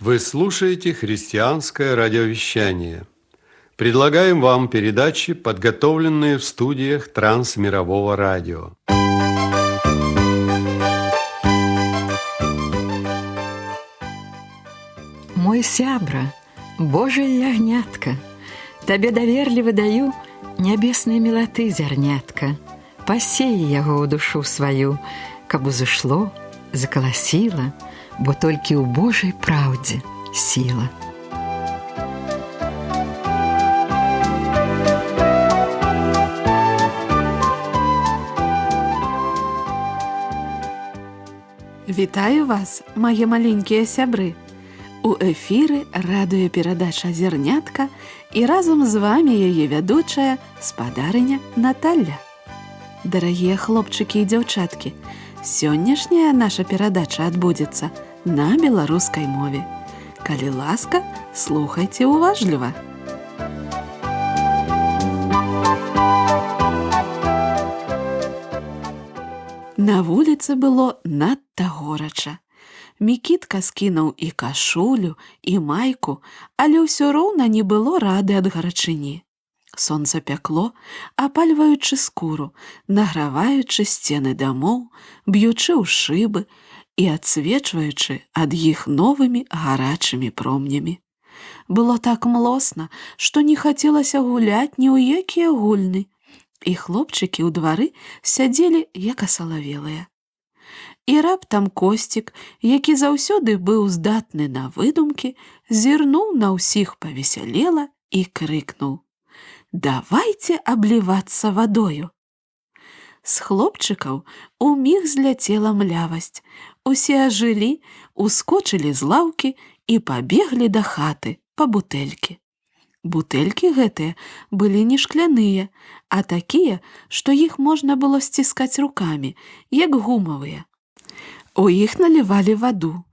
Вы слушаете христианское радиовещание. Предлагаем вам передачи, подготовленные в студиях Трансмирового радио. Мой сябра, Божие ягнятка, Табе даверліва даю нябеснай мілаты зярнятка. Пасеі яго ў душу сваю, каб узышло, закаласіла, бо толькі ў Божай праўдзе сіла. Вітаю вас, мае маленькія сябры! У эфіры радыёперадача «Зернятка» і разам з вамі яе вядучая спадарыня Наталля. Дарагія хлопчыкі і дзяўчаткі, сённяшняя наша перадача адбудзецца на беларускай мове. Калі ласка, слухайце уважліва. На вуліцы было надта горача. Мікітка скінуў і кашулю, і майку, але ўсё роўна не было рады ад гарачыні. Сонца пякло, апальваючы скуру, награваючы сцены дамоў, б'ючы ў шыбы і адсвечваючы ад іх новымі гарачымі промнямі. Было так млосна, што не хацелася гуляць ні ў якія гульны, і хлопчыкі ў двары сядзелі як асалавелыя. І раптам Косцік, які заўсёды быў здатны на выдумкі, зірнуў на ўсіх павесялела і крыкнуў: «Давайце аблівацца вадою!» З хлопчыкаў уміг зляцела млявасць. Усе ажылі, ускочылі з лаўкі і пабеглі да хаты па бутэлькі. Бутэлькі гэтыя былі не шкляныя, а такія, што іх можна было сціскаць рукамі, як гумавыя. У іх налівалі ваду,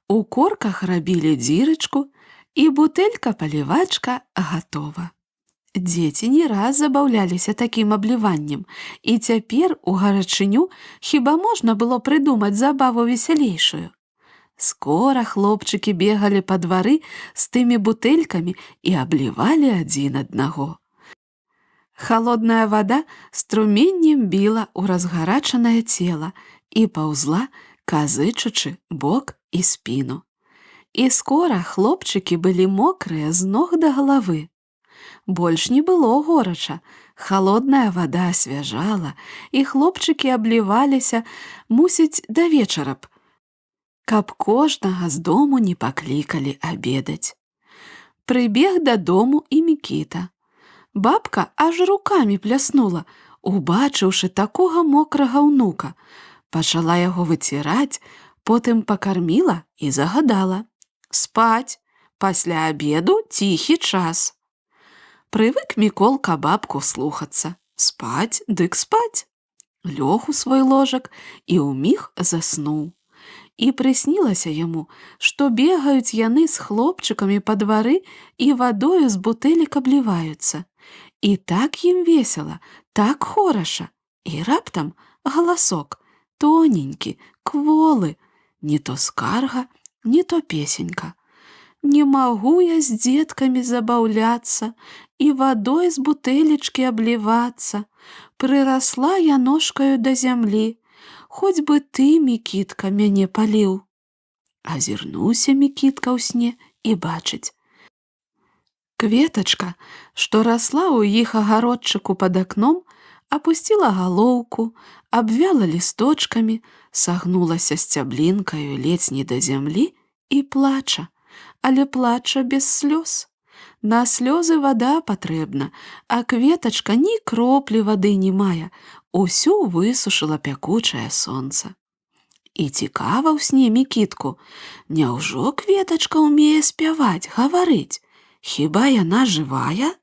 у корках рабілі дзірачку, і бутэлька-палівачка гатова. Дзеці не раз забаўляліся такім абліваннем, і цяпер у гарачыню хіба можна было прыдумаць забаву весялейшую. Скора хлопчыкі бегалі па двары з тымі бутэлькамі і аблівалі адзін аднаго. Халодная вада струменнем біла ў разгарачанае цела і паўзла, казычучы бок і спіну. І скора хлопчыкі былі мокрыя з ног да галавы. Больш не было горача, халодная вада асвяжала, і хлопчыкі абліваліся, мусіць, да вечара б, каб кожнага з дому не паклікалі абедаць. Прыбег дадому і Мікіта. Бабка аж рукамі пляснула, убачыўшы такога мокрага ўнука. Пачала яго выціраць, потым пакарміла і загадала: «Спаць, пасля абеду ціхі час». Прывык Міколка бабку слухацца. Спаць дык спаць. Лёг у свой ложак і ўміг заснуў. І прыснілася яму, што бегаюць яны з хлопчыкамі па двары і вадою з бутэлек абліваюцца. І так ім весела, так хораша. І раптам галасок, тоненькі, кволы, не то скарга, не то песенька. «Не магу я з дзеткамі забаўляцца і вадой з бутэлечкі аблівацца. Прырасла я ножкаю да зямлі, хоць бы ты, Мікітка, мяне паліў». Азірнуўся Мікітка ў сне і бачыць. Кветачка, што расла ў іх агародчыку пад акном, апусціла галоўку, абвяла лісточкамі, сагнулася сцяблінкаю ледзь не да зямлі і плача, але плача без слёз. На слёзы вада патрэбна, а кветачка ні кроплі вады не мае, усю высушыла пякучае сонца. І цікава ў сне Мікітку, няўжо кветачка ўмее спяваць, гаварыць? Хіба яна жывая?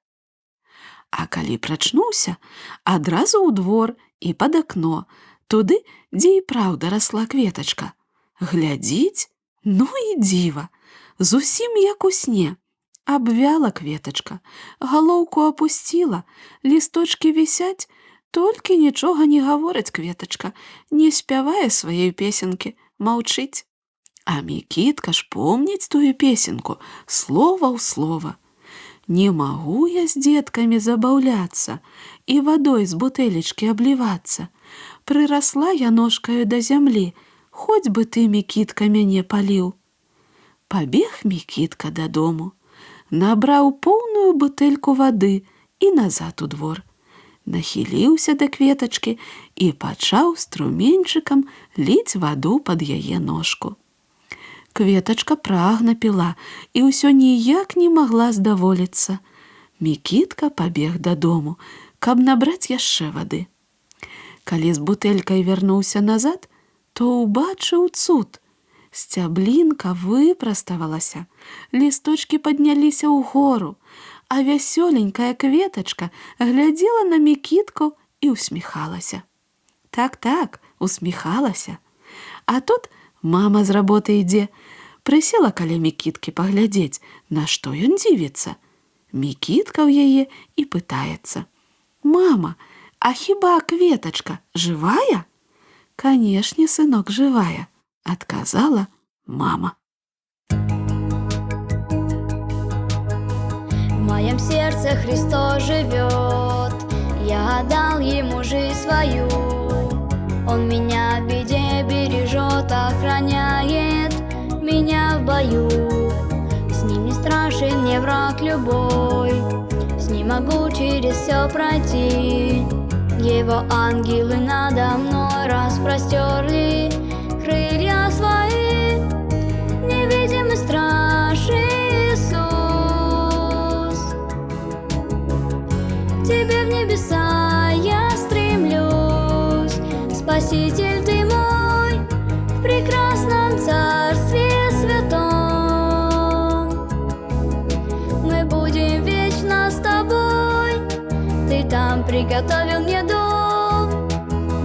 А калі прачнуўся, адразу ў двор і пад акно, туды, дзе і праўда расла кветачка. Глядзіць, ну і дзіва, зусім як у сне. Абвяла кветачка, галоўку апусціла, лісточкі вісяць, толькі нічога не гаворыць кветачка, не спявае сваёй песенкі, маўчыць. А Мікітка ж помніць тую песенку, слова ў слова. Не магу я з дзеткамі забаўляцца і вадой з бутэлечкі аблівацца. Прырасла я ножкаю да зямлі, хоць бы ты, Мікітка, мяне паліў. Пабег Мікітка дадому, набраў поўную бутэльку вады і назад у двор. Нахіліўся да кветачкі і пачаў струменьчыкам ліць ваду пад яе ножку. Кветачка прагна піла і ўсё ніяк не магла здаволіцца. Мікітка пабег дадому, каб набраць яшчэ вады. Калі з бутэлькай вярнуўся назад, то ўбачыў цуд. Сцяблінка выпраставалася, лісточкі падняліся ўгору, а вясёленькая кветачка глядзела на Мікітку і усміхалася. Так, усміхалася. А тут мама з работы ідзе, прысела каля Мікіткі паглядзець, на што ён дзівіцца. Мікітка ў яе і пытаецца: «Мама, а хіба кветачка жывая?» «Канешне, сынок, жывая», — адказала мама. В моем сердце Христос живет, я отдал Ему жизнь свою. Он меня в беде бережет, охраняет меня в бою. С Ним не страшен мне враг любой, с Ним могу через все пройти. Его ангелы надо мной распростерли крылья свои. Невидимый страж Иисус, к Тебе в небеса я стремлюсь. Спаситель Ты мой, в прекрасном Царстве Святом. Мы будем вечно с Тобой, Ты там приготовил мне дом.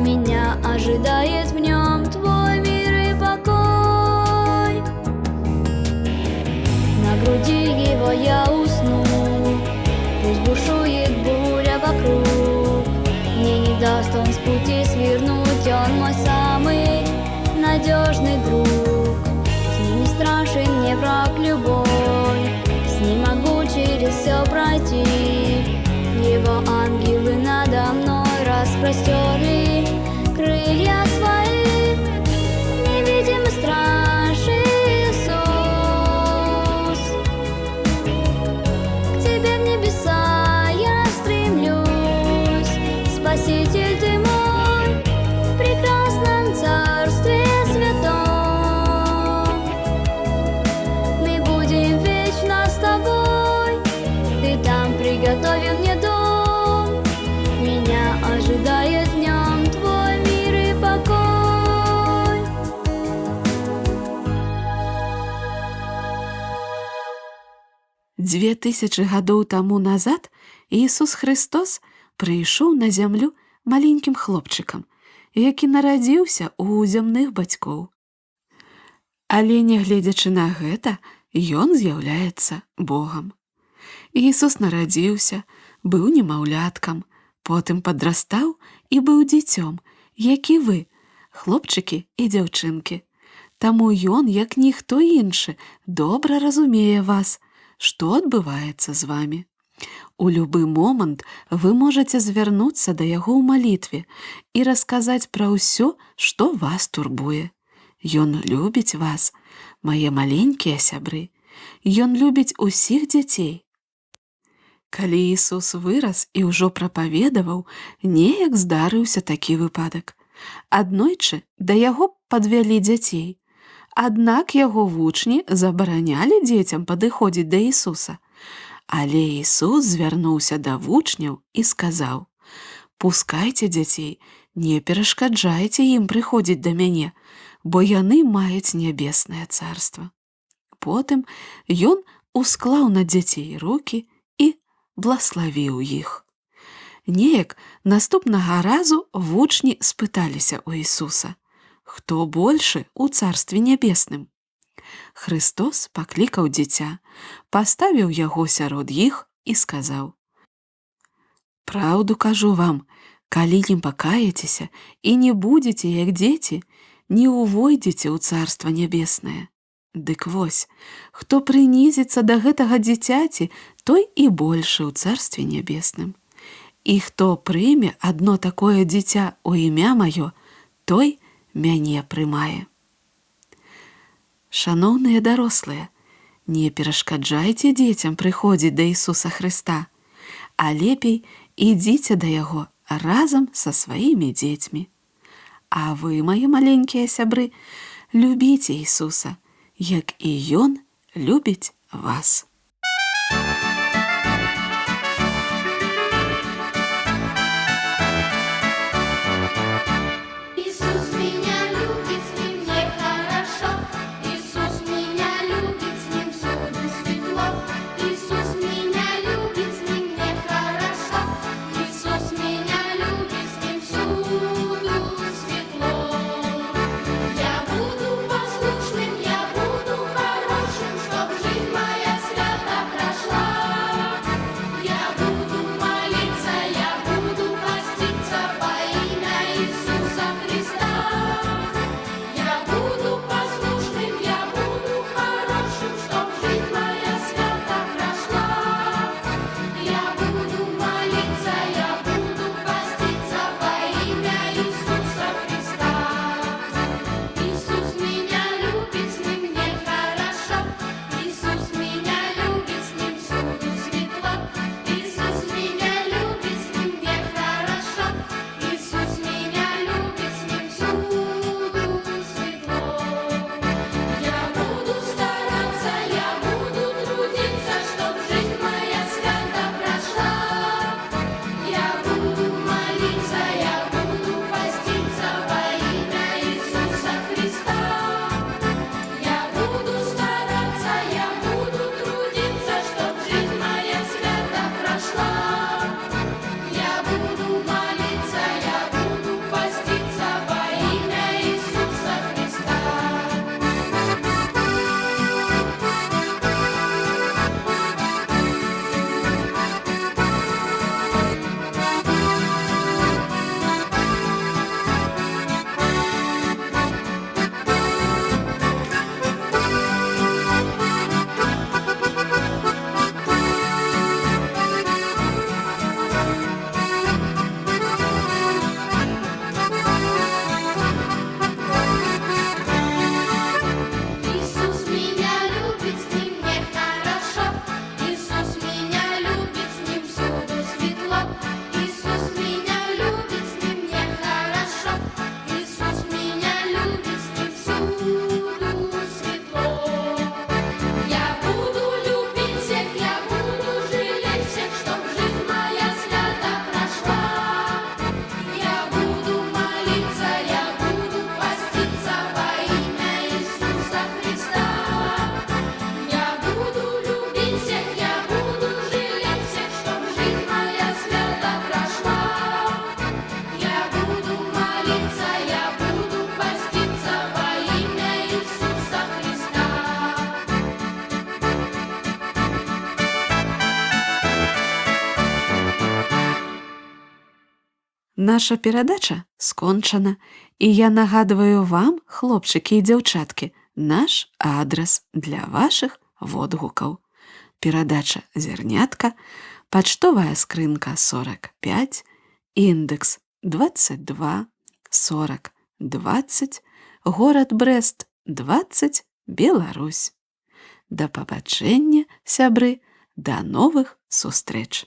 Меня ожидает в нем Твой мир и покой. На груди Его я усну, пусть бушует буря вокруг. Мне не даст Он с пути свернуть, Он мой самый надежный друг. С Ним не страшен мне враг любой, с Ним могу через все пройти. Его ангелы надо мной распростерли крылья свои. Невидимый страж Иисус, к Тебе в небеса я стремлюсь. Спаситель Ты мой, в прекрасном Царстве Святом. Мы будем вечно с Тобой, Ты там приготовил мне дом. Меня ожидает в нем Твой мир и покой. 2000 гадоў таму назад Ісус Христос прыйшоў на зямлю маленькім хлопчыкам, які нарадзіўся ў зямных бацькоў. Але, нягледзячы на гэта, ён з'яўляецца Богам. Ісус нарадзіўся, быў немаўляткам, потым падрастаў і быў дзіцём, як і вы, хлопчыкі і дзяўчынкі. Таму ён, як ніхто іншы, добра разумее вас, што адбываецца з вамі. У любы момант вы можаце звярнуцца да яго ў малітве і расказаць пра ўсё, што вас турбуе. Ён любіць вас, мае маленькія сябры. Ён любіць усіх дзяцей. Калі Ісус вырас і ўжо прапаведаваў, неяк здарыўся такі выпадак. Аднойчы да яго падвялі дзяцей. Аднак яго вучні забаранялі дзецям падыходзіць да Ісуса. Але Ісус звярнуўся да вучняў і сказаў: «Пускайце дзяцей, не перашкаджайце ім прыходзіць да мяне, бо яны маюць нябеснае царства». Потым ён усклаў на дзяцей рукі і блаславіў іх. Неяк наступнага разу вучні спыталіся ў Ісуса: «Хто большы ў царстве нябесным?» Христос паклікаў дзіця, паставіў яго сярод іх і сказаў: «Праўду кажу вам, калі не пакаецеся і не будзеце як дзеці, не ўвойдзеце ў царства нябеснае. Дык вось, хто прынізіцца да гэтага дзіцяці, той і большы ў царстве нябесным. І хто прыме адно такое дзіця ў імя маё, той мяне прымае. Шаноўныя дарослыя, не перашкаджайце дзецям прыходзіць да Ісуса Хрыста, а лепей ідзіце да Яго разам са сваімі дзецьмі. А вы, мае маленькія сябры, любіце Ісуса, як і Ён любіць вас. Иисус меня любит, с ним мне хорошо. Иисус меня любит, с ним всюду светло. Иисус меня любит, с ним мне хорошо. Иисус меня любит, с ним всюду светло. Я буду послушным, я буду хорошим, чтоб жизнь моя свято прошла. Я буду молиться, я буду поститься во имя Иисуса Христа. Я буду послушным, я буду хорошим, чтоб жизнь моя свято прошла. Я буду молиться, я буду поститься во имя Иисуса Христа. Иисус меня любит, с ним мне хорошо. Иисус меня любит, с ним всюду светло. Иисус меня любит, с ним мне хорошо. Иисус меня любит, с ним всюду светло. Я буду стараться, я буду трудиться, чтоб жизнь моя свято прошла. Я буду молиться, я буду поститься во имя Иисуса Христа. Я буду стараться, я буду трудиться, чтоб жизнь моя свято прошла. Я буду молиться, я буду поститься во имя Иисуса Христа. Иисус меня любит, с ним мне хорошо. Иисус меня любит, с ним всюду светло. Иисус меня любит, с ним мне хорошо. Иисус меня любит, с ним всюду светло. Я буду любить всех, я буду жалеть всех, чтоб жизнь моя свято прошла. Я буду молиться, я буду поститься во имя Иисуса Христа. Я буду любить всех, я буду жалеть всех, чтоб жизнь моя свято прошла. Я буду молиться, я буду поститься во имя Иисуса Христа. Наша перадача скончана, і я нагадваю вам, хлопчыкі і дзяўчаткі, наш адрас для вашых водгукаў. Перадача «Зернятка», пачтовая скрынка 45, індекс 22 40 20, горад Брест 20, Беларусь. Да пабачэння, сябры, да новых сустрэч!